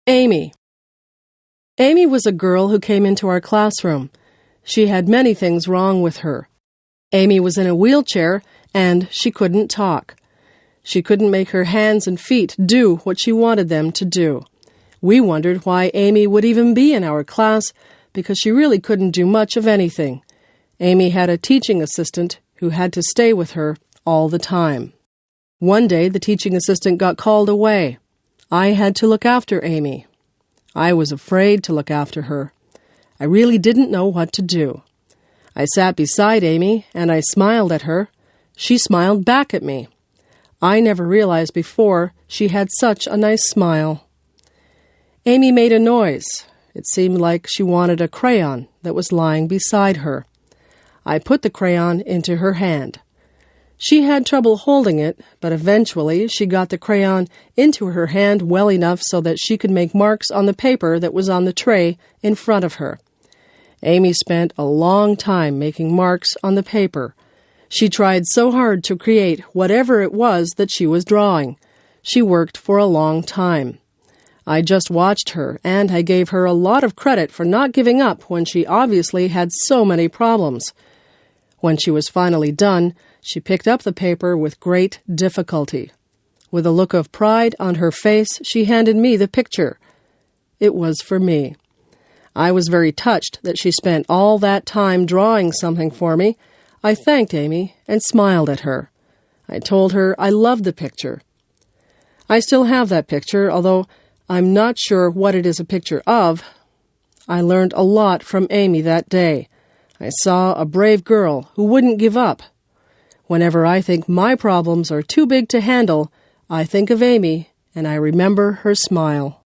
Amy. Amy was a girl who came into our classroom. She had many things wrong with her. Amy was in a wheelchair, and she couldn't talk. She couldn't make her hands and feet do what she wanted them to do. We wondered why Amy would even be in our class, because she really couldn't do much of anything. Amy had a teaching assistant who had to stay with her all the time. One day, the teaching assistant got called away. I had to look after Amy. I was afraid to look after her. I really didn't know what to do. I sat beside Amy, and I smiled at her. She smiled back at me. I never realized before she had such a nice smile. Amy made a noise. It seemed like she wanted a crayon that was lying beside her. I put the crayon into her hand. She had trouble holding it, but eventually she got the crayon into her hand well enough so that she could make marks on the paper that was on the tray in front of her. Amy spent a long time making marks on the paper. She tried so hard to create whatever it was that she was drawing. She worked for a long time. I just watched her, and I gave her a lot of credit for not giving up when she obviously had so many problems. When she was finally done, she picked up the paper with great difficulty. With a look of pride on her face, she handed me the picture. It was for me. I was very touched that she spent all that time drawing something for me. I thanked Amy and smiled at her. I told her I loved the picture. I still have that picture, although I'm not sure what it is a picture of. I learned a lot from Amy that day. I saw a brave girl who wouldn't give up. Whenever I think my problems are too big to handle, I think of Amy, and I remember her smile.